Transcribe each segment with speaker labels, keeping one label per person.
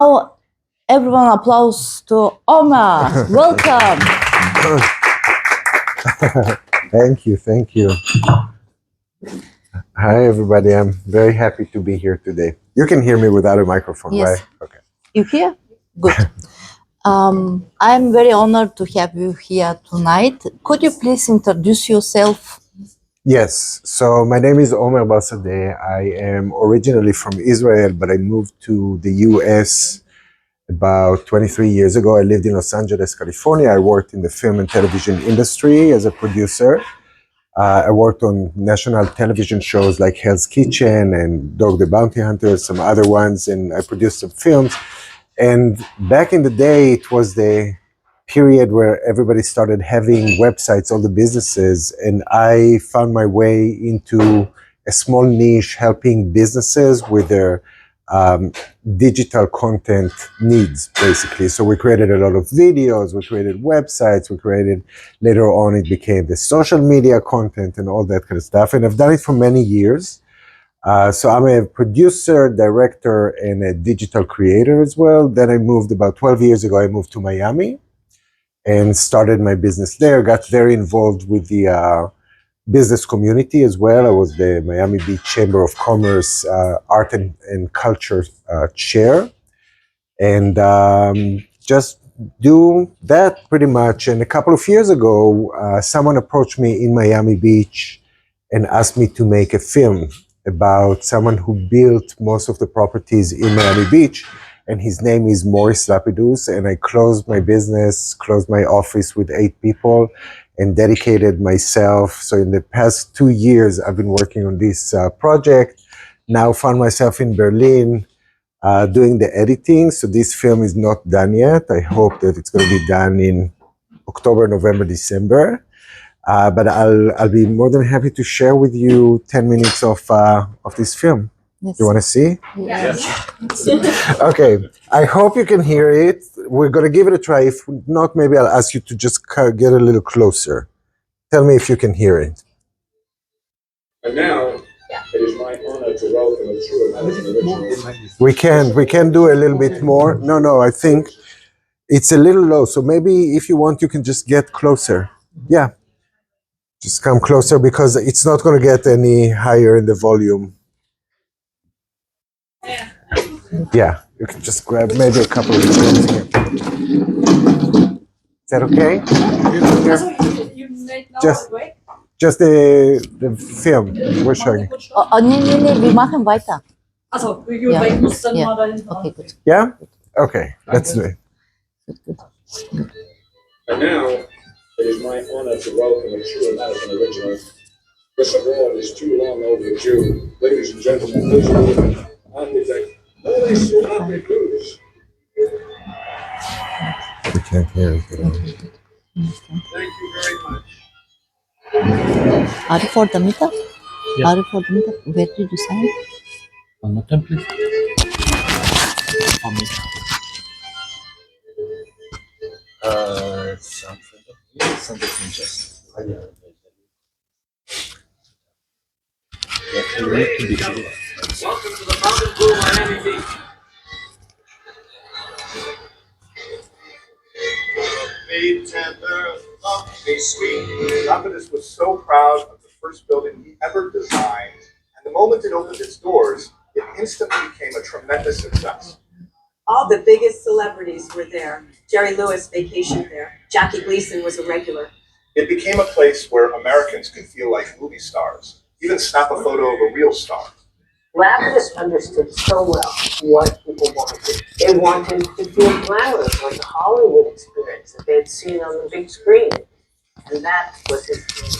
Speaker 1: Now, everyone applause to Omer. Welcome.
Speaker 2: Thank you. Hi, everybody. I'm very happy to be here today. You can hear me without a microphone,
Speaker 1: Yes.
Speaker 2: right? Okay.
Speaker 1: You hear? Good. I'm very honored to have you here tonight. Could you please introduce yourself?
Speaker 2: Yes. So my name is Omer BarSadeh. I am originally from Israel, but I moved to the US about 23 years ago. I lived in Los Angeles, California. I worked in the film and television industry as a producer. I worked on national television shows like Hell's Kitchen and Dog the Bounty Hunter, some other ones, and I produced some films. And back in the day, it was the period where everybody started having websites, all the businesses, and I found my way into a small niche helping businesses with their digital content needs, basically. So we created a lot of videos, we created websites, later on it became the social media content and all that kind of stuff. And I've done it for many years. So I'm a producer, director, and a digital creator as well. Then I moved about 12 years ago, I moved to Miami and started my business there, got very involved with the business community as well. I was the Miami Beach Chamber of Commerce Art and Culture Chair. And just do that pretty much. And a couple of years ago, someone approached me in Miami Beach and asked me to make a film about someone who built most of the properties in Miami Beach. And his name is Morris Lapidus. And I closed my business, closed my office with 8 people and dedicated myself. So in the past 2 years, I've been working on this project. Now found myself in Berlin, doing the editing. So this film is not done yet. I hope that it's going to be done in October, November, December. But I'll be more than happy to share with you 10 minutes of this film.
Speaker 1: Yes.
Speaker 2: You want to see?
Speaker 1: Yes.
Speaker 2: Okay. I hope you can hear it. We're going to give it a try. If not, maybe I'll ask you to just get a little closer. Tell me if you can hear it.
Speaker 3: And now, it is my honor to welcome a true American original.
Speaker 2: We can do a little bit more. No, I think it's a little low. So maybe if you want, you can just get closer. Yeah. Just come closer because it's not going to get any higher in the volume. Yeah, you can just grab maybe a couple of things here. Is that okay? Just the film we're showing.
Speaker 1: Nee, wir machen weiter.
Speaker 4: Also, ich muss dann mal dahin.
Speaker 1: Okay, good.
Speaker 2: Yeah? Okay, let's do it.
Speaker 1: Good.
Speaker 3: And now, it is my honor to welcome a true American original. This award is too long overdue. Ladies and gentlemen, please welcome architect Morris Lapidus.
Speaker 2: We can't hear it.
Speaker 3: Thank you very much.
Speaker 1: Are you for the meetup?
Speaker 5: Yeah.
Speaker 1: Are you for the meetup? Where did you sign?
Speaker 5: On the template. For me. Something just.
Speaker 3: Welcome to the Mountain Blue Miami Beach.
Speaker 6: Me tender, love me sweet. Lapidus was so proud of the first building he ever designed, and the moment it opened its doors, it instantly became a tremendous success.
Speaker 7: All the biggest celebrities were there. Jerry Lewis vacationed there. Jackie Gleason was a regular.
Speaker 6: It became a place where Americans could feel like movie stars, even snap a photo of a real star.
Speaker 8: Lapidus understood so well what people wanted. They wanted to feel glamorous, like a Hollywood experience that they had seen on the big screen. And that was his dream.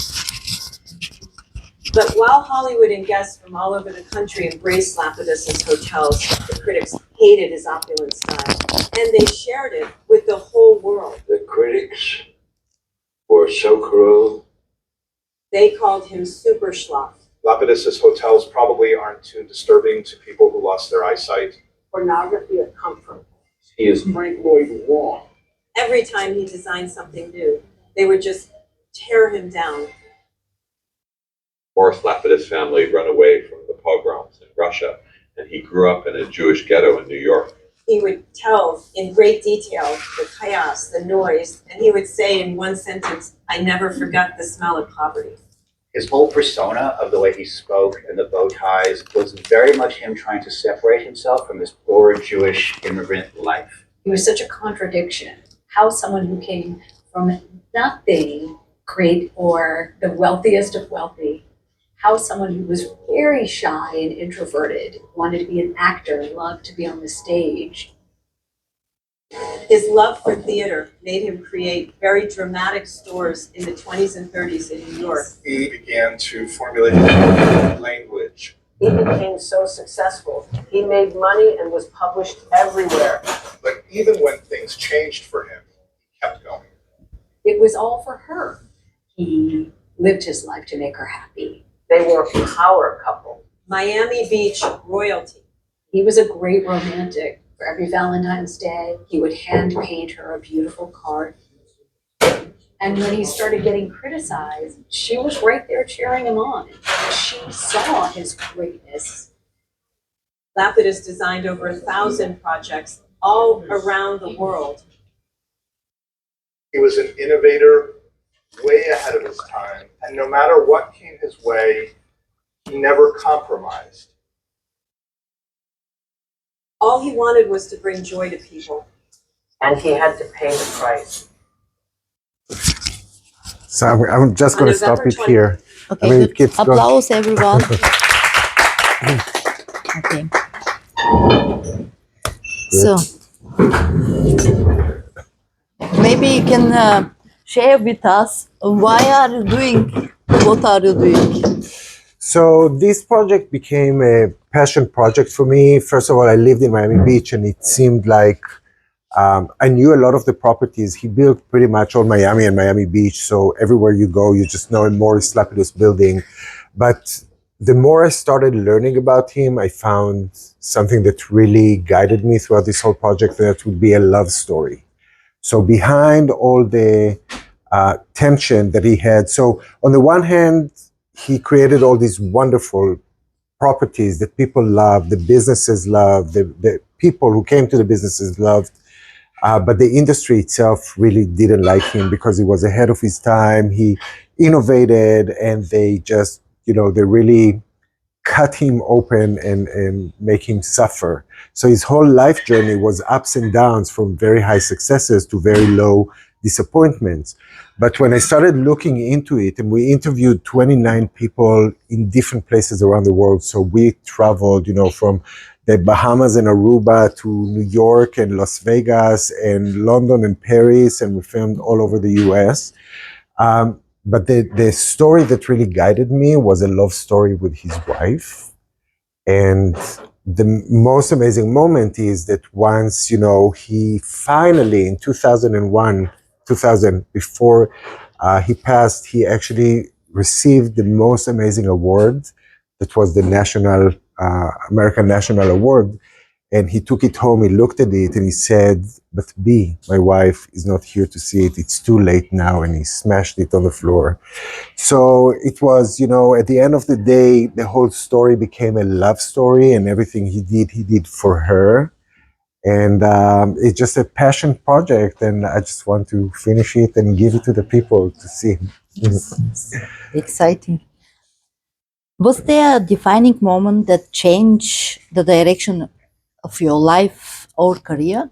Speaker 7: But while Hollywood and guests from all over the country embraced Lapidus's hotels, the critics hated his opulent style, and they shared it with the whole world.
Speaker 3: The critics were so cruel.
Speaker 7: They called him Super Schloff.
Speaker 6: Lapidus's hotels probably aren't too disturbing to people who lost their eyesight.
Speaker 8: Pornography of comfort.
Speaker 3: He is Frank Lloyd Wrong.
Speaker 7: Every time he designed something new, they would just tear him down.
Speaker 9: Morris Lapidus family run away from the pogroms in Russia, and he grew up in a Jewish ghetto in New York.
Speaker 7: he would tell in great detail the chaos, the noise, and he would say in one sentence, "I never forgot the smell of poverty."
Speaker 9: His whole persona of the way he spoke and the bow ties was very much him trying to separate himself from this poor Jewish immigrant life.
Speaker 10: He was such a contradiction. How someone who came from nothing great or the wealthiest of wealthy, how someone who was very shy and introverted, wanted to be an actor, loved to be on the stage.
Speaker 7: His love for theater made him create very dramatic stores in the 20s and 30s in New York.
Speaker 6: He began to formulate his own language.
Speaker 8: He became so successful. He made money and was published everywhere.
Speaker 6: But even when things changed for him, he kept going.
Speaker 10: It was all for her. He lived his life to make her happy.
Speaker 8: They were a power couple.
Speaker 7: Miami Beach royalty.
Speaker 10: He was a great romantic. For every Valentine's Day, he would hand paint her a beautiful card. And when he started getting criticized, she was right there cheering him on. She saw his greatness.
Speaker 7: Lapidus designed over 1,000 projects all around the world.
Speaker 6: He was an innovator way ahead of his time, and no matter what came his way, he never compromised.
Speaker 7: All he wanted was to bring joy to people.
Speaker 8: And he had to pay the price.
Speaker 2: So I'm just going to stop it
Speaker 7: November
Speaker 2: here.
Speaker 1: Okay,
Speaker 2: I mean,
Speaker 1: good.
Speaker 2: it keeps going.
Speaker 1: Applause, everyone. Okay. So, maybe you can share with us why are you doing what are you doing?
Speaker 2: So this project became a passion project for me. First of all, I lived in Miami Beach, and it seemed like I knew a lot of the properties. He built pretty much all Miami and Miami Beach, so everywhere you go, you just know a Morris Lapidus building. But the more I started learning about him, I found something that really guided me throughout this whole project, and that would be a love story. So behind all the tension that he had, so on the one hand, he created all these wonderful properties that people loved, the businesses loved, the people who came to the businesses loved, but the industry itself really didn't like him because he was ahead of his time. He innovated, and they just, they really cut him open and make him suffer. So his whole life journey was ups and downs, from very high successes to very low disappointments. But when I started looking into it, and we interviewed 29 people in different places around the world, so we traveled, from the Bahamas and Aruba to New York and Las Vegas and London and Paris, and we filmed all over the US. But the story that really guided me was a love story with his wife. And the most amazing moment is that once, he finally, in 2000, before he passed, he actually received the most amazing award. That was the American National Award. And he took it home, he looked at it, and he said, "But B, my wife, is not here to see it. It's too late now." And he smashed it on the floor. So it was, at the end of the day, the whole story became a love story, and everything he did for her. And it's just a passion project, and I just want to finish it and give it to the people to see.
Speaker 1: Exciting. Was there a defining moment that changed the direction of your life or career?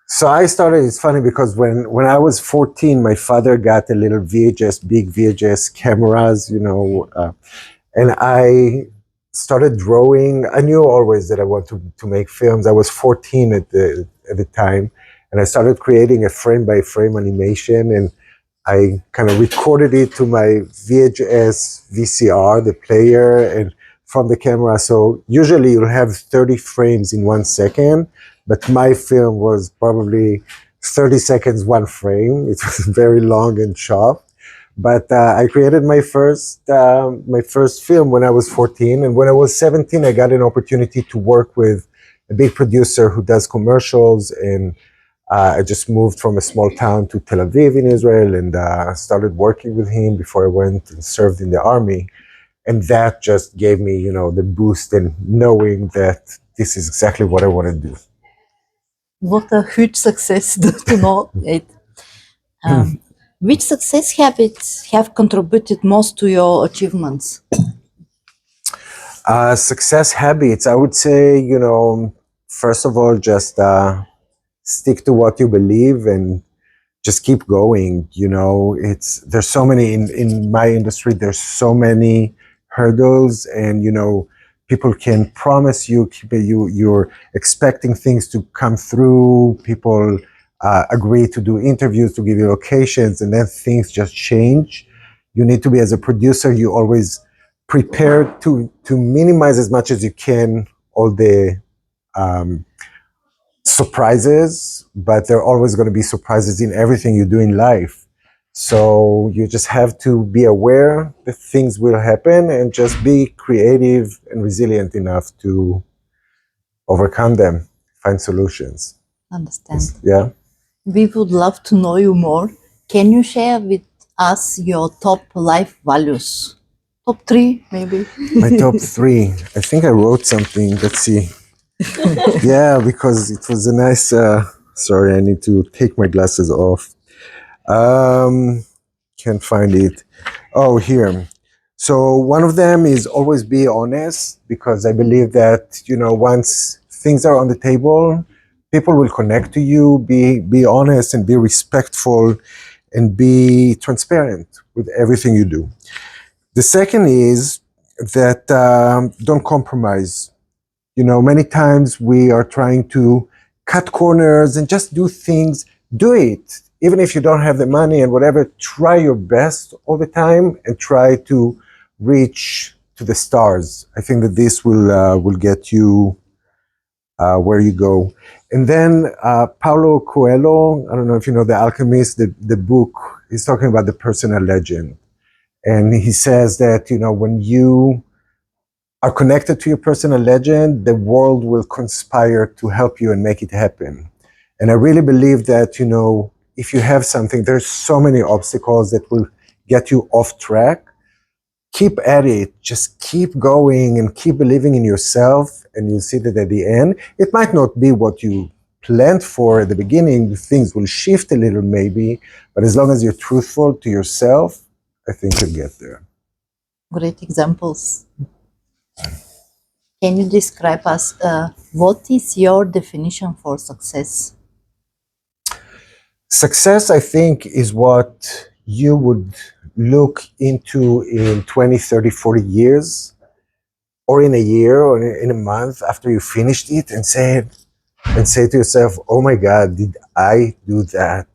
Speaker 2: So I started, it's funny because when I was 14, my father got a little big VHS cameras, and I started drawing. I knew always that I wanted to make films. I was 14 at the time, and I started creating a frame-by-frame animation, and I kind of recorded it to my VHS VCR, the player, and from the camera. So usually you'll have 30 frames in 1 second, but my film was probably 30 seconds, 1 frame. It was very long and chopped. But I created my first film when I was 14. And when I was 17, I got an opportunity to work with a big producer who does commercials. And I just moved from a small town to Tel Aviv in Israel, and started working with him before I went and served in the army. And that just gave me, the boost and knowing that this is exactly what I want to do.
Speaker 1: What a huge success to know it. Which success habits have contributed most to your achievements?
Speaker 2: Success habits, I would say, first of all, just stick to what you believe and just keep going. There's so many in my industry, there's so many hurdles, and people can promise you're expecting things to come through. People agree to do interviews, to give you locations, and then things just change. You need to be, as a producer, you always prepare to minimize as much as you can all the surprises, but there are always going to be surprises in everything you do in life. So you just have to be aware that things will happen and just be creative and resilient enough to overcome them, find solutions.
Speaker 1: Understand.
Speaker 2: Yeah.
Speaker 1: We would love to know you more. Can you share with us your top life values? Top 3, maybe?
Speaker 2: My top 3. I think I wrote something. Let's see. Yeah, because it was a nice. Sorry, I need to take my glasses off. Can't find it. Oh, here. So one of them is always be honest, because I believe that once things are on the table, people will connect to you. Be honest and be respectful, and be transparent with everything you do. The second is that don't compromise. Many times we are trying to cut corners and just do things. Do it. Even if you don't have the money and whatever, try your best all the time and try to reach to the stars. I think that this will get you where you go. And then Paulo Coelho, I don't know if you know The Alchemist, the book, he's talking about the personal legend. And he says that, when you are connected to your personal legend, the world will conspire to help you and make it happen. And I really believe that, if you have something, there's so many obstacles that will get you off track. Keep at it. Just keep going and keep believing in yourself, and you'll see that at the end, it might not be what you planned for at the beginning. Things will shift a little maybe, but as long as you're truthful to yourself, I think you'll get there.
Speaker 1: Great examples. Can you describe us what is your definition for success?
Speaker 2: Success, I think, is what you would look into in 20, 30, 40 years, or in a year, or in a month after you finished it, and say to yourself, oh my God, did I do that?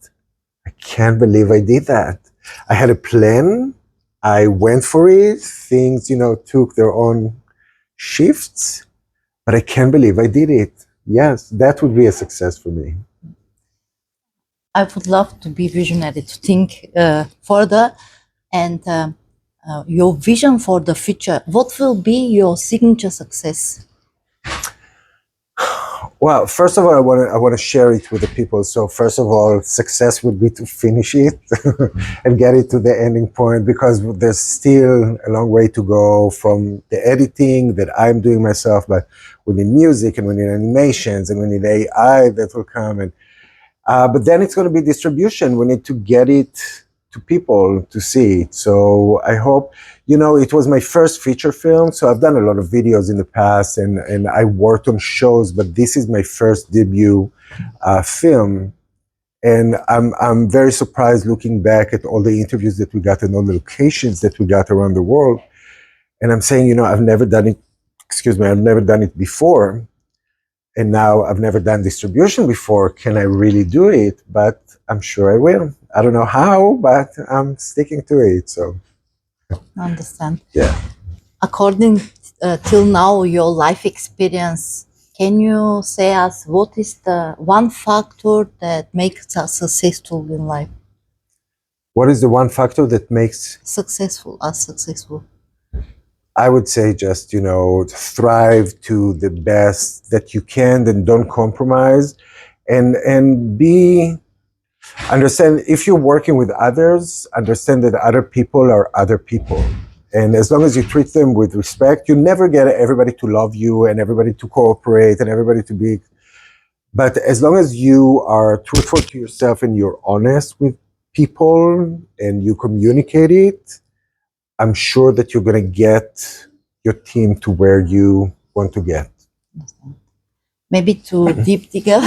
Speaker 2: I can't believe I did that. I had a plan. I went for it. Things, took their own shifts, but I can't believe I did it. Yes, that would be a success for me.
Speaker 1: I would love to be visionary, to think further, and your vision for the future. What will be your signature success?
Speaker 2: Well, first of all, I want to share it with the people. So first of all, success would be to finish it and get it to the ending point, because there's still a long way to go from the editing that I'm doing myself, but we need music and we need animations and we need AI that will come. And but then it's going to be distribution. We need to get it to people to see it. So I hope, it was my first feature film. So I've done a lot of videos in the past and I worked on shows, but this is my first debut film. And I'm very surprised looking back at all the interviews that we got and all the locations that we got around the world. And I'm saying, I've never done it before. And now I've never done distribution before. Can I really do it? But I'm sure I will. I don't know how, but I'm sticking to it. So
Speaker 1: I understand.
Speaker 2: Yeah.
Speaker 1: According till now, your life experience, can you say us what is the one factor that makes us successful in life?
Speaker 2: What is the one factor that makes
Speaker 1: Successful.
Speaker 2: I would say just, thrive to the best that you can, and don't compromise, and understand if you're working with others, understand that other people are other people. And as long as you treat them with respect, you never get everybody to love you and everybody to cooperate and everybody to be, But as long as you are truthful to yourself and you're honest with people and you communicate it, I'm sure that you're going to get your team to where you want to get.
Speaker 1: Maybe to deep digger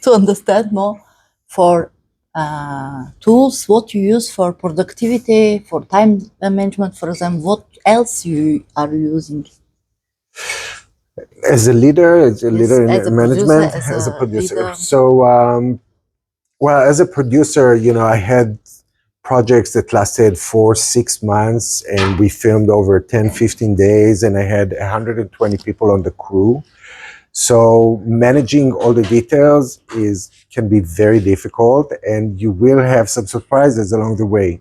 Speaker 1: to understand more for tools, what you use for productivity, for time management, for example, what else you are using?
Speaker 2: As a leader
Speaker 1: Yes,
Speaker 2: in
Speaker 1: as a
Speaker 2: management,
Speaker 1: producer,
Speaker 2: as a producer.
Speaker 1: leader.
Speaker 2: So, well, as a producer, I had projects that lasted 4-6 months and we filmed over 10, 15 days and I had 120 people on the crew. So managing all the details can be very difficult and you will have some surprises along the way.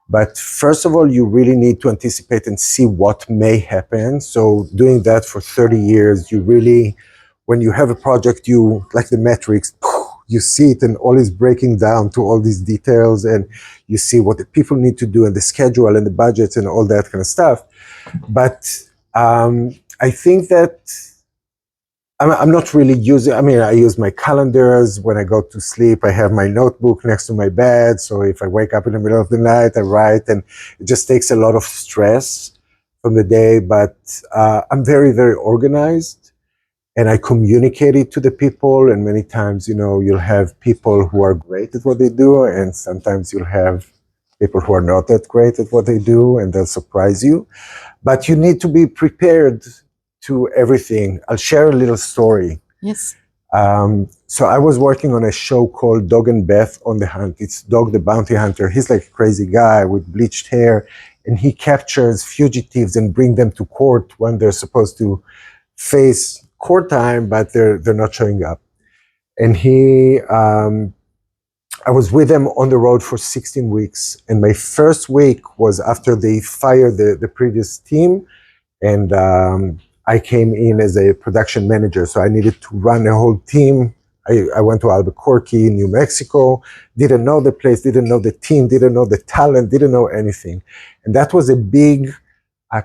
Speaker 2: But first of all, you really need to anticipate and see what may happen. So doing that for 30 years, you really, when you have a project, you, like the metrics, you see it and all is breaking down to all these details and you see what the people need to do and the schedule and the budgets and all that kind of stuff. But I think that I'm not really using, I use my calendars when I go to sleep. I have my notebook next to my bed. So if I wake up in the middle of the night, I write, and it just takes a lot of stress from the day. But I'm very, very organized and I communicate it to the people. And many times, you'll have people who are great at what they do. And sometimes you'll have people who are not that great at what they do and they'll surprise you. But you need to be prepared to everything. I'll share a little story.
Speaker 1: Yes.
Speaker 2: So I was working on a show called Dog and Beth on the Hunt. It's Dog the Bounty Hunter. He's like a crazy guy with bleached hair, and he captures fugitives and bring them to court when they're supposed to face court time, but they're not showing up. And I was with them on the road for 16 weeks. And my first week was after they fired the previous team. And I came in as a production manager. So I needed to run a whole team. I went to Albuquerque, New Mexico, didn't know the place, didn't know the team, didn't know the talent, didn't know anything. And that was a big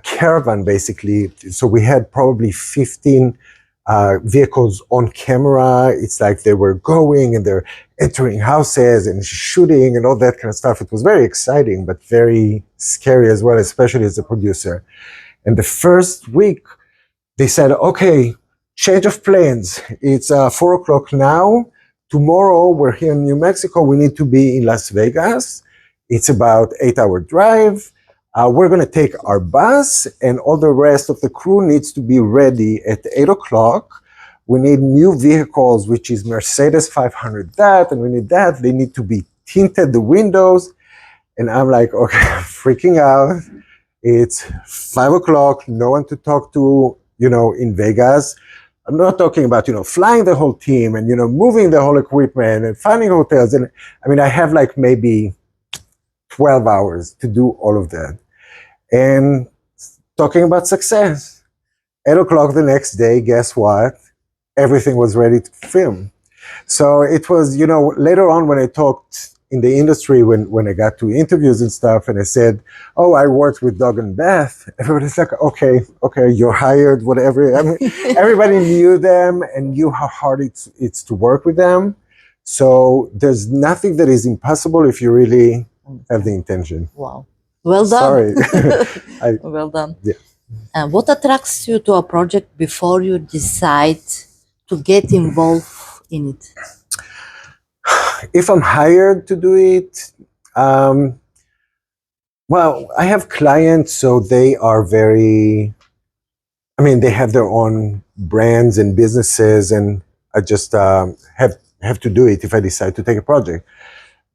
Speaker 2: caravan, basically. So we had probably 15 vehicles on camera. It's like they were going and they're entering houses and shooting and all that kind of stuff. It was very exciting, but very scary as well, especially as a producer. And the first week, they said, okay, change of plans. It's 4:00 now. Tomorrow, we're here in New Mexico. We need to be in Las Vegas. It's about 8-hour drive. We're going to take our bus, and all the rest of the crew needs to be ready at 8:00. We need new vehicles, which is Mercedes 500 that, and we need that. They need to be tinted, the windows. And I'm like, okay, I'm freaking out. It's 5:00, no one to talk to, in Vegas. I'm not talking about, flying the whole team and, moving the whole equipment and finding hotels. And I have like maybe 12 hours to do all of that. And talking about success, 8:00 the next day, guess what? Everything was ready to film. So it was, later on when I talked in the industry, when I got to interviews and stuff, and I said, oh, I worked with Doug and Beth, everybody's like, okay, you're hired, whatever. Everybody knew them and knew how hard it's to work with them. So there's nothing that is impossible if you really have the intention.
Speaker 1: Wow. Well done.
Speaker 2: Sorry.
Speaker 1: Well done.
Speaker 2: Yeah.
Speaker 1: What attracts you to a project before you decide to get involved in it?
Speaker 2: If I'm hired to do it, well, I have clients, so they are they have their own brands and businesses, and I just have to do it if I decide to take a project.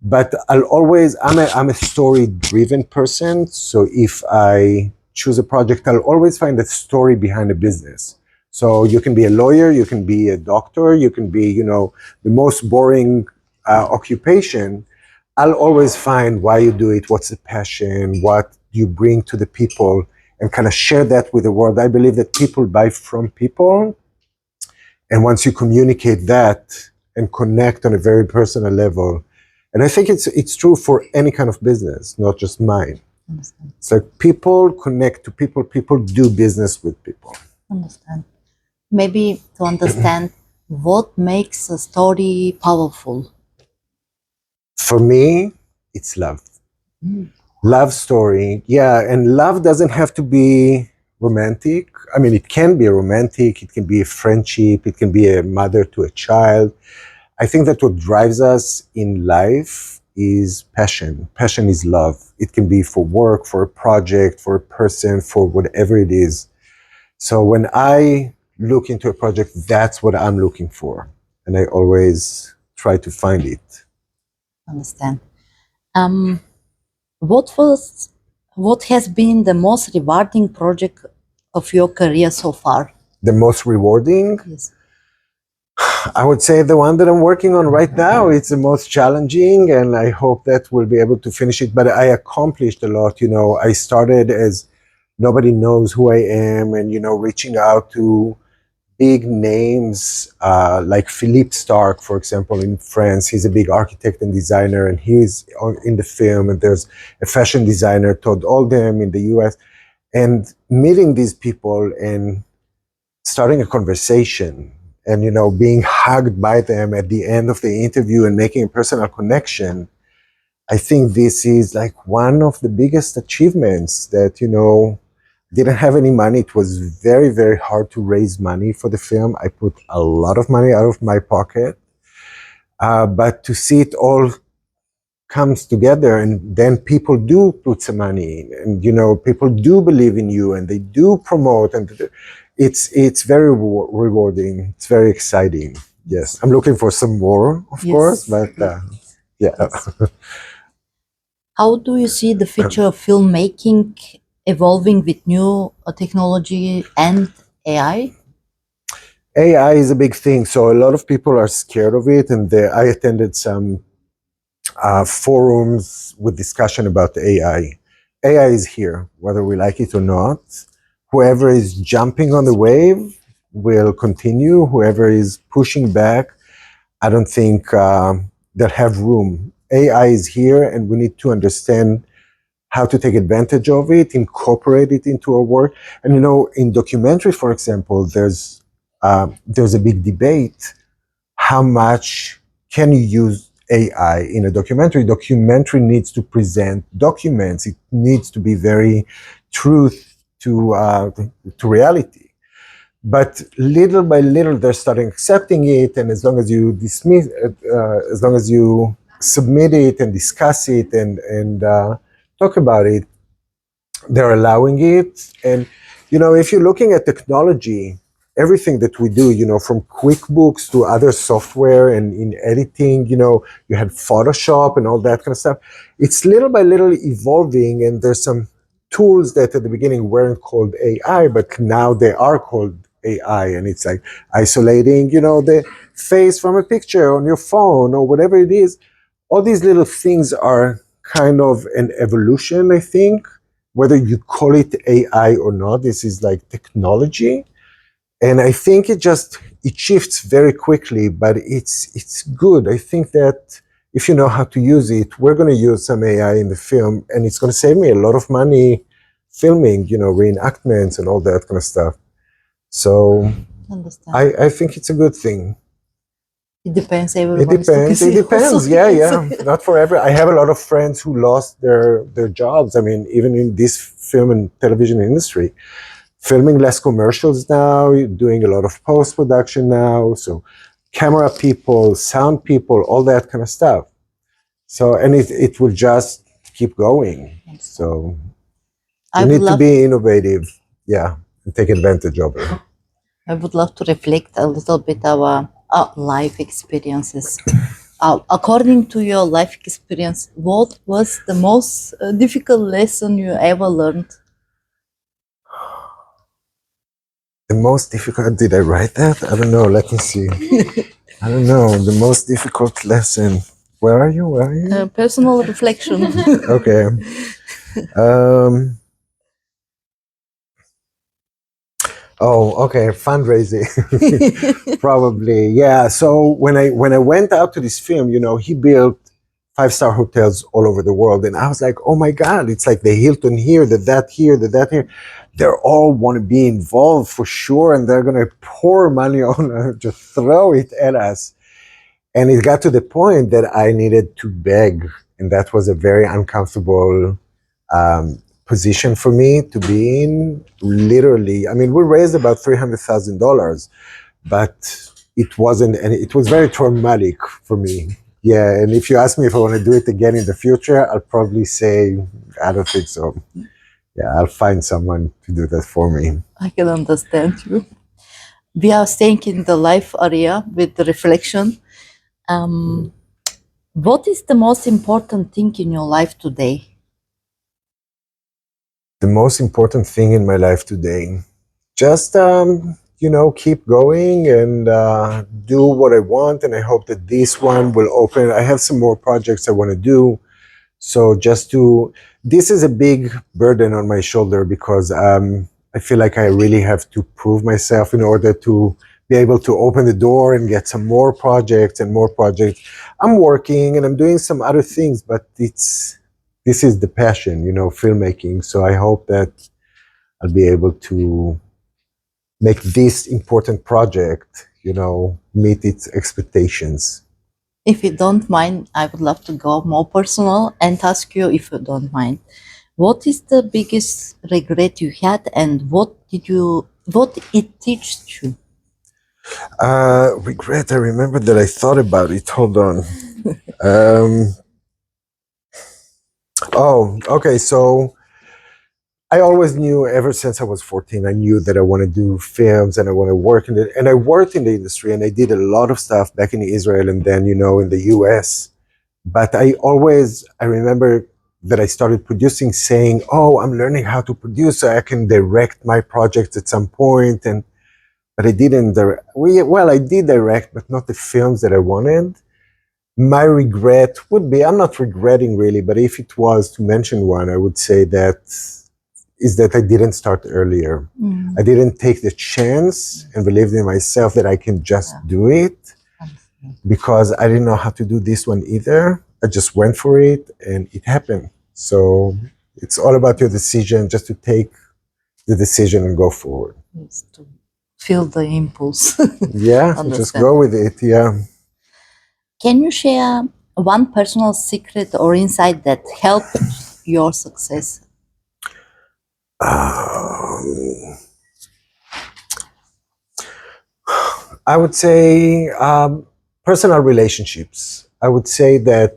Speaker 2: But I'm a story-driven person, so if I choose a project, I'll always find a story behind a business. So you can be a lawyer, you can be a doctor, you can be, the most boring occupation. I'll always find why you do it, what's the passion, what you bring to the people, and kind of share that with the world. I believe that people buy from people. And once you communicate that and connect on a very personal level, and I think it's true for any kind of business, not just mine.
Speaker 1: Understand.
Speaker 2: It's like people connect to people, people do business with people.
Speaker 1: Understand. Maybe to understand what makes a story powerful?
Speaker 2: For me, it's love. Love story, yeah, and love doesn't have to be romantic. I mean, it can be romantic, it can be a friendship, it can be a mother to a child. I think that what drives us in life is passion. Passion is love. It can be for work, for a project, for a person, for whatever it is. So when I look into a project, that's what I'm looking for. And I always try to find it.
Speaker 1: Understand. What has been the most rewarding project of your career so far?
Speaker 2: The most rewarding,
Speaker 1: Yes.
Speaker 2: I would say the one that I'm working on right now, it's the most challenging, and I hope that we'll be able to finish it. But I accomplished a lot. I started as nobody knows who I am, and, reaching out to big names like Philippe Starck, for example, in France. He's a big architect and designer, and he's in the film. And there's a fashion designer, Todd Oldham, in the US. And meeting these people and starting a conversation and, being hugged by them at the end of the interview and making a personal connection, I think this is like one of the biggest achievements that, didn't have any money. It was very, very hard to raise money for the film. I put a lot of money out of my pocket. But to see it all comes together, and then people do put some money in, and, people do believe in you and they do promote, and it's very rewarding. It's very exciting. Yes. I'm looking for some more, of course, but yeah.
Speaker 1: Yes. How do you see the future of filmmaking evolving with new technology and AI?
Speaker 2: AI is a big thing. So a lot of people are scared of it. And I attended some forums with discussion about AI. AI is here, whether we like it or not. Whoever is jumping on the wave will continue. Whoever is pushing back, I don't think they'll have room. AI is here, and we need to understand how to take advantage of it, incorporate it into our work. And, in documentary, for example, there's a big debate. How much can you use AI in a documentary? Documentary needs to present documents. It needs to be very truth to reality. But little by little, they're starting accepting it. And as long as you dismiss, as long as you submit it and discuss it and talk about it, they're allowing it. And, if you're looking at technology, everything that we do, from QuickBooks to other software and in editing, you had Photoshop and all that kind of stuff. It's little by little evolving, and there's some tools that at the beginning weren't called AI, but now they are called AI. And it's like isolating, the face from a picture on your phone or whatever it is. All these little things are kind of an evolution, I think. Whether you call it AI or not, this is like technology. And I think it shifts very quickly, but it's good. I think that if you know how to use it, we're going to use some AI in the film, and it's going to save me a lot of money filming, reenactments and all that kind of stuff. So
Speaker 1: Understand.
Speaker 2: I think it's a good thing.
Speaker 1: It depends.
Speaker 2: It
Speaker 1: Everyone is too
Speaker 2: depends.
Speaker 1: busy
Speaker 2: It depends.
Speaker 1: also.
Speaker 2: Yeah. Not forever. I have a lot of friends who lost their jobs. I mean, even in this film and television industry, filming less commercials now, doing a lot of post-production now. So camera people, sound people, all that kind of stuff. So, and it will just keep going. So you need to be innovative. Yeah. And take advantage of it.
Speaker 1: I would love to reflect a little bit our life experiences. According to your life experience, what was the most difficult lesson you ever learned?
Speaker 2: The most difficult, did I write that? I don't know. Let me see. I don't know. The most difficult lesson. Where are you?
Speaker 1: Personal reflection.
Speaker 2: Okay. Okay. Fundraising. Probably. Yeah. So when I went out to this film, he built 5-star hotels all over the world. And I was like, oh my God, it's like the Hilton here, that here, that here. they're all want to be involved for sure, and they're going to pour money on, just throw it at us. And it got to the point that I needed to beg, and that was a very uncomfortable position for me to be in. Literally, I mean, we raised about $300,000, but it wasn't, and it was very traumatic for me. Yeah, and if you ask me if I want to do it again in the future, I'll probably say I don't think so. Yeah, I'll find someone to do that for me.
Speaker 1: I can understand you. We are staying in the life area with the reflection. What is the most important thing in your life today?
Speaker 2: The most important thing in my life today, just keep going and do what I want, and I hope that this one will open. I have some more projects I want to do, so this is a big burden on my shoulder because I feel like I really have to prove myself in order to be able to open the door and get some more projects and more projects. I'm working and I'm doing some other things, but this is the passion, filmmaking. So I hope that I'll be able to make this important project, meet its expectations.
Speaker 1: If you don't mind, I would love to go more personal and ask you, if you don't mind, what is the biggest regret you had, and what it teaches you?
Speaker 2: Regret, I remember that I thought about it. Hold on. Okay. So I always knew, ever since I was 14, I knew that I want to do films and I want to work in it. And I worked in the industry and I did a lot of stuff back in Israel and then, in the US. But I remember that I started producing saying, oh, I'm learning how to produce so I can direct my projects at some point. But I didn't direct. I did direct, but not the films that I wanted. My regret would be, I'm not regretting really, but if it was to mention one, I would say that I didn't start earlier. I didn't take the chance and believed in myself that I can just do it, because I didn't know how to do this one either. I just went for it and it happened. So it's all about your decision, just to take the decision and go forward.
Speaker 1: Yes, to feel the impulse.
Speaker 2: Yeah, just go with it. Yeah.
Speaker 1: Can you share one personal secret or insight that helped your success?
Speaker 2: I would say personal relationships. I would say that,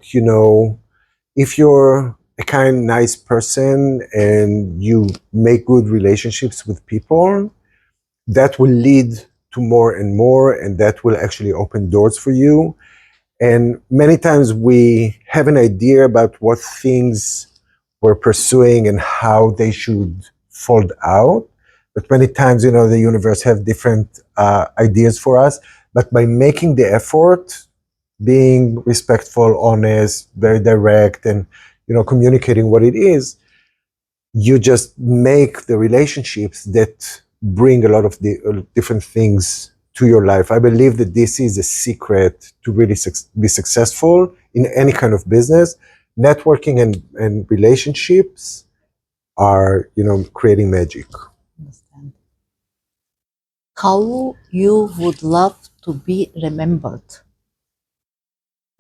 Speaker 2: if you're a kind, nice person and you make good relationships with people, that will lead to more and more, and that will actually open doors for you. And many times we have an idea about what things we're pursuing and how they should fold out. But many times, the universe have different ideas for us. But by making the effort, being respectful, honest, very direct, and, communicating what it is, you just make the relationships that bring a lot of the different things to your life. I believe that this is a secret to really be successful in any kind of business. Networking and relationships are, creating magic.
Speaker 1: Understand. How you would love to be remembered?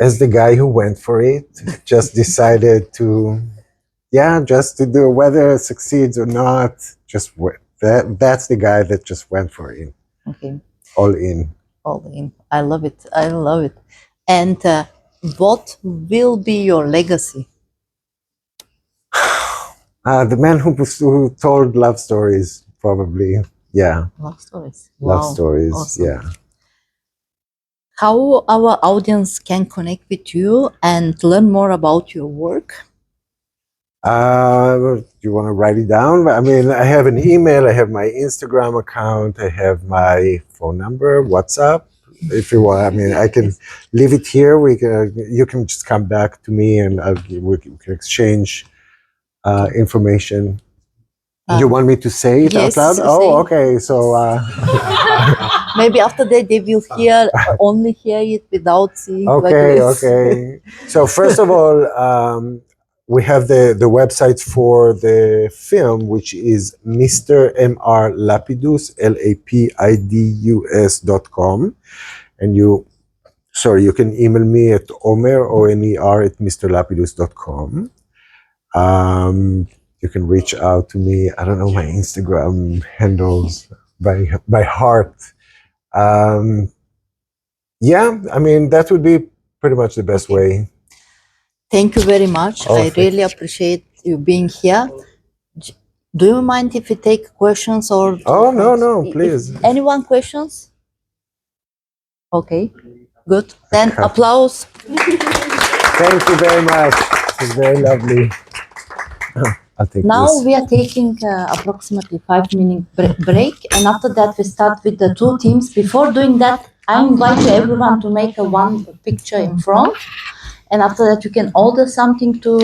Speaker 2: As the guy who went for it, just decided to, just to do, whether it succeeds or not, that's the guy that just went for it.
Speaker 1: Okay.
Speaker 2: All in.
Speaker 1: All in. I love it. I love it. And what will be your legacy?
Speaker 2: The man who told love stories, probably. Yeah.
Speaker 1: Love stories.
Speaker 2: Love
Speaker 1: Wow.
Speaker 2: stories.
Speaker 1: Awesome.
Speaker 2: Yeah.
Speaker 1: How our audience can connect with you and learn more about your work?
Speaker 2: Do you want to write it down? I mean, I have an email, I have my Instagram account, I have my phone number, WhatsApp. If you want, I mean, I can leave it here. You can just come back to me and we can exchange information. You want me to say it
Speaker 1: yes,
Speaker 2: out loud? Oh, okay. So
Speaker 1: maybe after that they will only hear it without seeing.
Speaker 2: Okay. So first of all, we have the website for the film, which is Mr. M.R. Lapidus, lapidus.com. And you can email me at Omer, O-M-E-R, at mrlapidus.com. You can reach out to me. I don't know my Instagram handles by heart. Yeah, I mean, that would be pretty much the best way.
Speaker 1: Thank you very much.
Speaker 2: Oh,
Speaker 1: I really appreciate you being here. Do you mind if we take questions or?
Speaker 2: Oh, no, please.
Speaker 1: Anyone questions? Okay, good. Then
Speaker 2: Okay.
Speaker 1: applause.
Speaker 2: Thank you very much. It's very lovely. I'll take
Speaker 1: Now
Speaker 2: this.
Speaker 1: we are taking approximately 5-minute break, and after that we start with the two teams. Before doing that, I invite you everyone to make one picture in front, and after that you can order something to